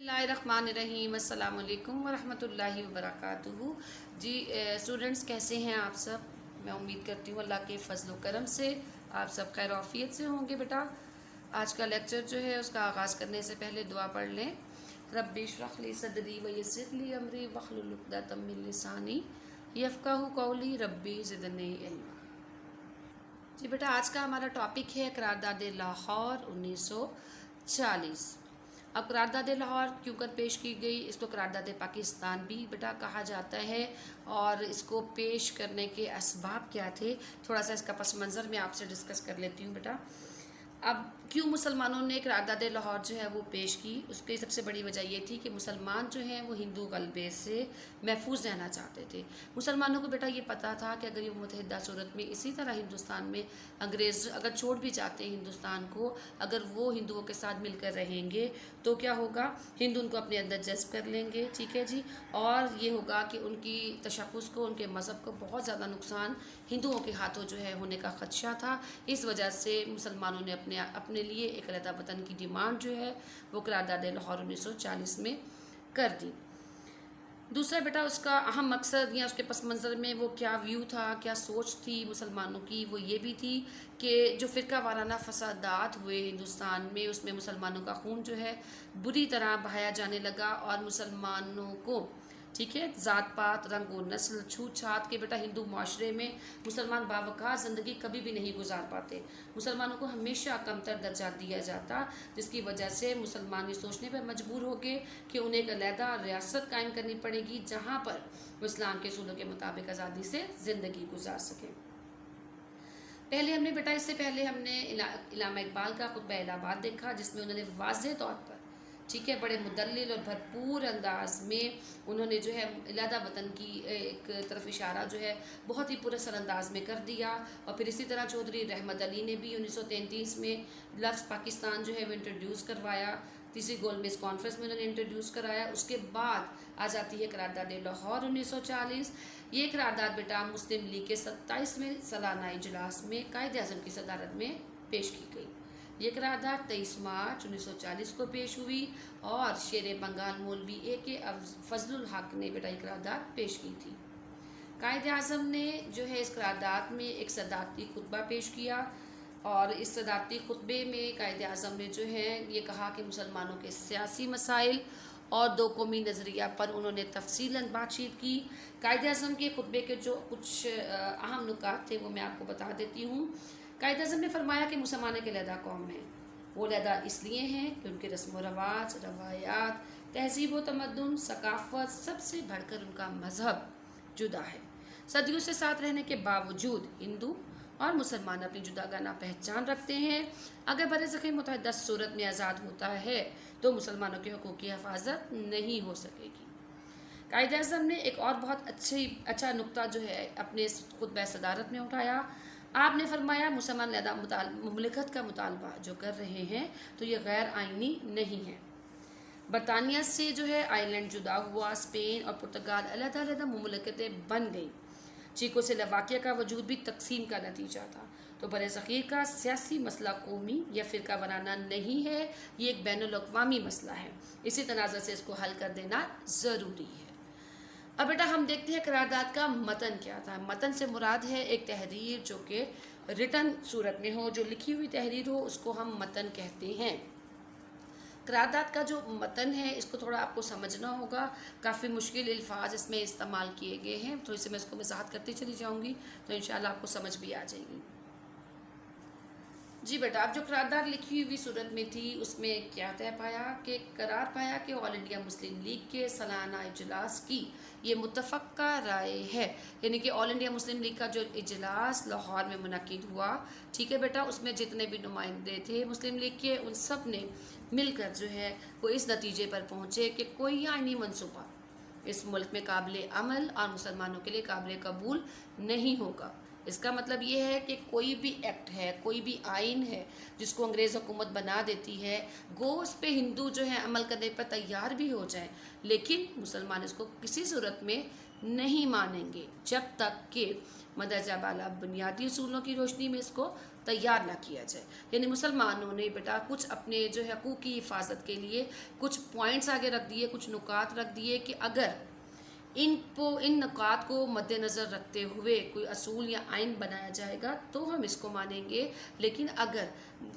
बिस्मिल्लाहिर्रहमानिर्रहीम अस्सलाम वालेकुम वरहमतुल्लाहि वबरकातुहू। जी स्टूडेंट्स, कैसे हैं आप सब? मैं उम्मीद करती हूँ अल्लाह के फजल व करम से आप सब खैर आफियत से होंगे। बेटा, आज का लेक्चर जो है उसका आगाज़ करने से पहले दुआ पढ़ लें। रब्बि इश्रह ली सदरी व यस्सिर ली अमरी वहलुल उक़दतम मिन लिसानी यफ़क़हू क़ौली रब्बी ज़िदनी इल्मा। जी बेटा, आज का हमारा टॉपिक है करारदाद लाहौर 1940। अब करारदाद लाहौर क्यों कर पेश की गई, इसको करारदाद पाकिस्तान भी बेटा कहा जाता है। और इसको पेश करने के असबाब क्या थे, थोड़ा सा इसका पस मंज़र मैं आपसे डिस्कस कर लेती हूँ बेटा। अब क्यों मुसलमानों ने करारदाद लाहौर जो है वो पेश की, उसकी सबसे बड़ी वजह ये थी कि मुसलमान जो हैं वो हिंदू गलबे से महफूज रहना चाहते थे। मुसलमानों को बेटा ये पता था कि अगर ये मुतहदा सूरत में इसी तरह हिंदुस्तान में अंग्रेज़ अगर छोड़ भी जाते हैं हिंदुस्तान को, अगर वो हिंदुओं के साथ मिलकर रहेंगे तो क्या होगा, हिंदू उनको अपने अंदर जज्ब कर लेंगे। ठीक है जी। और ये होगा कि उनकी तशख़्ख़ुस को, उनके मज़हब को बहुत ज़्यादा नुकसान हिंदुओं के हाथों जो है होने का ख़दशा था। इस वजह से मुसलमानों ने अपने लिए एक अलहदा वतन की डिमांड जो है वो करारदाद लाहौर 1940 में कर दी। दूसरा बेटा, उसका अहम मकसद या उसके पस मंज़र में वो क्या व्यू था, क्या सोच थी मुसलमानों की, वो ये भी थी कि जो फ़िरका वाराना फसादात हुए हिंदुस्तान में, उसमें मुसलमानों का खून जो है बुरी तरह बहाया जाने लगा। और मुसलमानों को, ठीक है, ज़ात पात, रंग व नस्ल, छूत छात के बेटा हिंदू माशरे में मुसलमान बावक़ार ज़िंदगी कभी भी नहीं गुजार पाते। मुसलमानों को हमेशा कमतर दर्जा दिया जाता, जिसकी वजह से मुसलमान ये सोचने पर मजबूर हो गए कि उन्हें एक अलहदा रियासत कायम करनी पड़ेगी जहाँ पर वो इस्लाम के असूलों के मुताबिक आज़ादी से ज़िंदगी गुजार सकें। पहले हमने बेटा, इससे पहले हमने इल्लामा इकबाल का खुतबा इलाहाबाद देखा, जिसमें उन्होंने वाज़ेह तौर पर, ठीक है, बड़े मुदल्लिल और भरपूर अंदाज में उन्होंने जो है अलहदा वतन की एक तरफ इशारा जो है बहुत ही पुरअसर अंदाज में कर दिया। और फिर इसी तरह चौधरी रहमत अली ने भी 1933 में लफ्ज़ पाकिस्तान जो है वो इंट्रोड्यूस करवाया। तीसरी गोलमेज़ कॉन्फ्रेंस में उन्होंने इंट्रोड्यूस कराया। उसके बाद आ जाती है करारदाद लाहौर 1940। ये करारदाद बेटा मुस्लिम लीग के 27वें सालाना इजलास में कायद आज़म की सदारत में पेश की गई। ये करारदाद 23 मार्च 1940 को पेश हुई और शेर बंगाल मौलवी A.K. फजलुल हक ने बेटा ये करारदाद पेश की थी। कायद आज़म ने जो है इस करारदाद में एक सदारती खुतबा पेश किया और इस सदारती खुतबे में कायद आज़म ने जो है ये कहा कि मुसलमानों के सियासी मसाइल और दो कौमी नज़रिया पर उन्होंने तफसीलन बातचीत की। कायद आज़म के खुतबे के जो कुछ अहम नुकात थे वो मैं आपको बता देती हूँ। कायद आज़म ने फरमाया कि मुसलमान एक अलहदा कौम है। वो अलहदा इसलिए हैं कि उनके रस्म व रवाज, रवायात, तहजीब व तमद्दुन, सकाफ़त, सबसे बढ़कर उनका मज़हब जुदा है। सदियों से साथ रहने के बावजूद हिंदू और मुसलमान अपनी जुदागाना पहचान रखते हैं। अगर बरज़ख़ीर मुतहद्दा सूरत में आज़ाद होता है तो मुसलमानों के हक़ूक़ की हिफाजत नहीं हो सकेगी। कायद आज़म ने एक और बहुत अच्छा नुक्ता जो है अपने खुतबा सदारत में उठाया। आपने फरमाया मुसलमान अलहदा मुमलिकत का मुतालबा जो कर रहे हैं तो ये गैर आइनी नहीं है। बरतानिया से जो है आयरलैंड जुदा हुआ, स्पेन और पुर्तगाल अलहदा अलहदा मुमलिकतें बन गई। चेकोस्लोवाकिया का वजूद भी तकसीम का नतीजा था। तो बरज़ख़ीर का सियासी मसला कौमी या फ़िरका वाराना नहीं है, ये एक बैनुल-अक़वामी मसला है। इसी तनाज़ुर से इसको हल कर देना ज़रूरी है। अब बेटा हम देखते हैं करारदाद का मतन क्या था। मतन से मुराद है एक तहरीर जो कि रिटन सूरत में हो, जो लिखी हुई तहरीर हो, उसको हम मतन कहते हैं। करारदाद का जो मतन है इसको थोड़ा आपको समझना होगा, काफ़ी मुश्किल अल्फाज इसमें इस्तेमाल किए गए हैं। तो इसे मैं इसको वज़ाहत करती चली जाऊँगी तो इंशाअल्लाह आपको समझ भी आ जाएगी। जी बेटा, अब जो करारदाद लिखी हुई सूरत में थी उसमें क्या तय पाया कि करार पाया कि ऑल इंडिया मुस्लिम लीग के सालाना इजलास की ये मुतफ़क्का राय है, यानी कि ऑल इंडिया मुस्लिम लीग का जो इजलास लाहौर में मुनक़िद हुआ, ठीक है बेटा, उसमें जितने भी नुमाइंदे थे मुस्लिम लीग के उन सब ने मिलकर जो है वो इस नतीजे पर पहुँचे कि कोई आइनी मनसूबा इस मुल्क में काबिल अमल और मुसलमानों के लिए काबिल कबूल नहीं होगा। इसका मतलब ये है कि कोई भी एक्ट है, कोई भी आइन है जिसको अंग्रेज़ हुकूमत बना देती है, गो उस पर हिंदू जो है अमल करने पर तैयार भी हो जाए, लेकिन मुसलमान इसको किसी सूरत में नहीं मानेंगे जब तक कि मदरजा बाला बुनियादी असूलों की रोशनी में इसको तैयार ना किया जाए। यानी मुसलमानों ने बेटा कुछ अपने जो है हकूक़ की हिफाजत के लिए कुछ पॉइंट्स आगे रख दिए, कुछ नुकात रख दिए कि अगर इन नुकात को मद्देनज़र रखते हुए कोई असूल या आइन बनाया जाएगा तो हम इसको मानेंगे, लेकिन अगर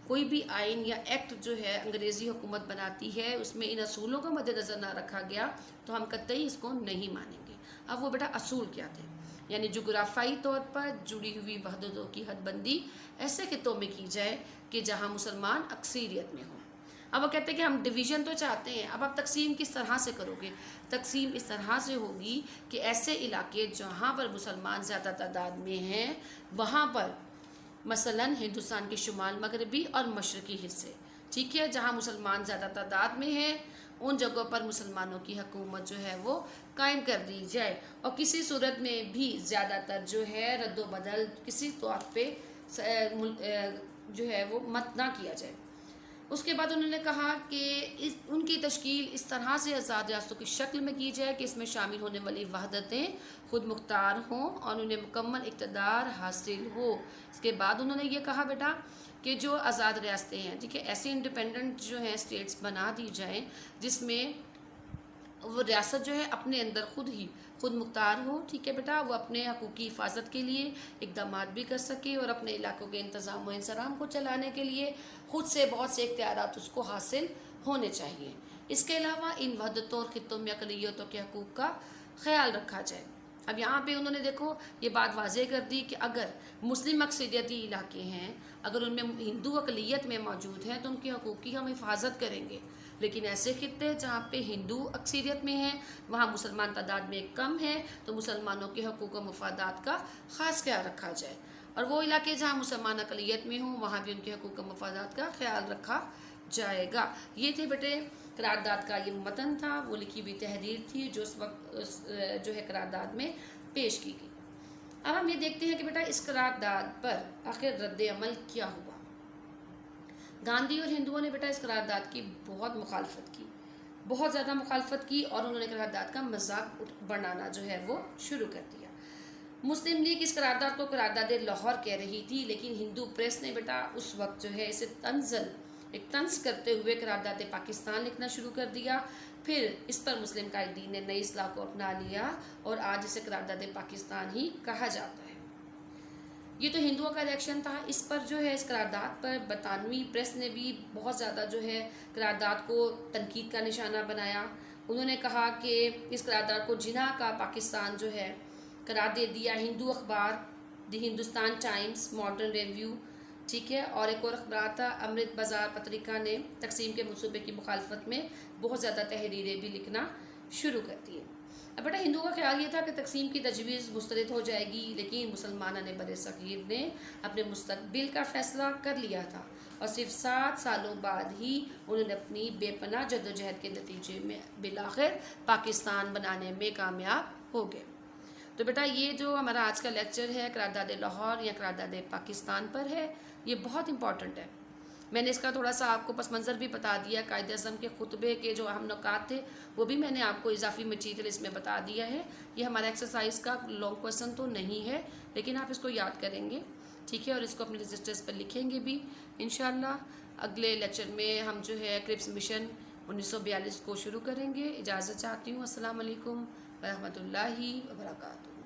कोई भी आइन या एक्ट जो है अंग्रेज़ी हुकूमत बनाती है उसमें इन असूलों का मद्देनज़र ना रखा गया तो हम कतई इसको नहीं मानेंगे। अब वो बेटा असूल क्या थे, यानी जुगराफाई तौर पर जुड़ी हुई वहदतों की हदबंदी ऐसे खित्तों में की जाए कि जहाँ मुसलमान अक्सरियत में हों। अब वो कहते हैं कि हम डिवीज़न तो चाहते हैं, अब आप तकसीम किस तरह से करोगे? तकसीम इस तरह से होगी कि ऐसे इलाके जहाँ पर मुसलमान ज़्यादा तादाद में हैं वहाँ पर मसलन हिंदुस्तान के शुमाल मगरबी और मशरक़ी हिस्से, ठीक है, जहाँ मुसलमान ज़्यादा तादाद में हैं उन जगहों पर मुसलमानों की हुकूमत जो है वो कायम कर दी जाए और किसी सूरत में भी ज़्यादातर जो है रद्द बदल किसी तौर पे जो है वो मत ना किया जाए। उसके बाद उन्होंने कहा कि उनकी तश्कील इस तरह से आज़ाद रियासतों की शक्ल में की जाए कि इसमें शामिल होने वाली वहदतें खुद मुख्तार हों और उन्हें मुकम्मल इक़्तिदार हासिल हो। इसके बाद उन्होंने ये कहा बेटा कि जो आज़ाद रियासतें हैं, ठीक है, ऐसे इंडिपेंडेंट जो हैं स्टेट्स बना दी जाएँ जिसमें वो रियासत जो है अपने अंदर खुद मुख्तार हो, ठीक है बेटा, वो अपने हकूक़ की हिफाजत के लिए इक़दाम भी कर सके और अपने इलाकों के इंतज़ाम व इंसराम को चलाने के लिए ख़ुद से बहुत से इख्तियारात उसको हासिल होने चाहिए। इसके अलावा इन वहदतों और खित्तों में अक़लियतों के हकूक़ का ख्याल रखा जाए। अब यहाँ पे उन्होंने देखो ये बात वाज़ेह कर दी कि अगर मुस्लिम अक्सरियती इलाके हैं, अगर उनमें हिंदू अक़लियत में मौजूद हैं तो उनके हकूक़ की हम हिफाजत करेंगे, लेकिन ऐसे खित्ते जहाँ पे हिंदू अक्सरियत में हैं वहाँ मुसलमान तादाद में कम है तो मुसलमानों के हकूक़ व मफादात का ख़ास ख्याल रखा जाए, और वो इलाके जहाँ मुसलमान अक़लियत में हों वहाँ भी उनके हकूक़ व मफादात का ख्याल रखा जाएगा। ये थे बेटे करारदाद का ये मतन था, वो लिखी हुई तहरीर थी जो उस वक्त जो है करारदाद में पेश की गई। अब हम ये देखते हैं कि बेटा इस करारदाद पर आखिर रद्द अमल क्या हुआ। गांधी और हिंदुओं ने बेटा इस करारदाद की बहुत मुखालफत की, बहुत ज़्यादा मुखालफत की और उन्होंने करारदाद का मजाक बनाना जो है वो शुरू कर दिया। मुस्लिम लीग इस करारदाद को करारदाद लाहौर कह रही थी, लेकिन हिंदू प्रेस ने बेटा उस वक्त जो है इसे तंज करते हुए करारदाद पाकिस्तान लिखना शुरू कर दिया। फिर इस पर मुस्लिम कायदीन ने नई इस्लाह को अपना लिया और आज इसे करारदाद पाकिस्तान ही कहा जाता है। ये तो हिंदुओं का रिएक्शन था। इस पर जो है इस करारदाद पर बरतानवी प्रेस ने भी बहुत ज़्यादा जो है करारदाद को तनकीद का निशाना बनाया। उन्होंने कहा कि इस करारदाद को जिना का पाकिस्तान जो है करार दे दिया। हिंदू अखबार the Hindustan times, modern review, ठीक है, और एक और अखबार था अमृत बाज़ार पत्रिका ने तकसीम के मनसूबे की मुखालफत में बहुत ज़्यादा तहरीरें भी लिखना शुरू कर दी। अब बेटा हिंदुओं का ख्याल ये था कि तकसीम की तजवीज़ मुस्तरद हो जाएगी, लेकिन मुसलमानों ने बड़े सग़ीर ने अपने मुस्तक़बिल का फ़ैसला कर लिया था और सिर्फ 7 सालों बाद ही उन्होंने अपनी बेपनाह जद्दोजहद के नतीजे में बिलाखिर पाकिस्तान बनाने में कामयाब हो गए। तो बेटा ये जो हमारा आज का लेक्चर है करारदाद लाहौर या करारदाद पाकिस्तान पर है, ये बहुत इंपॉर्टेंट है। मैंने इसका थोड़ा सा आपको पस मंज़र भी बता दिया, कायदे आज़म के खुतबे के जो अहम नुकात थे वो भी मैंने आपको इजाफी मटीरियल इसमें बता दिया है। ये हमारा एक्सरसाइज का लॉन्ग क्वेश्चन तो नहीं है, लेकिन आप इसको याद करेंगे, ठीक है, और इसको अपने रजिस्टर्स पर लिखेंगे भी इंशाअल्लाह। अगले लेक्चर में हम जो है क्रिप्स मिशन 1942 को शुरू करेंगे। इजाज़त चाहती हूँ। अस्सलाम वालेकुम व रहमतुल्लाहि व बरकातहू।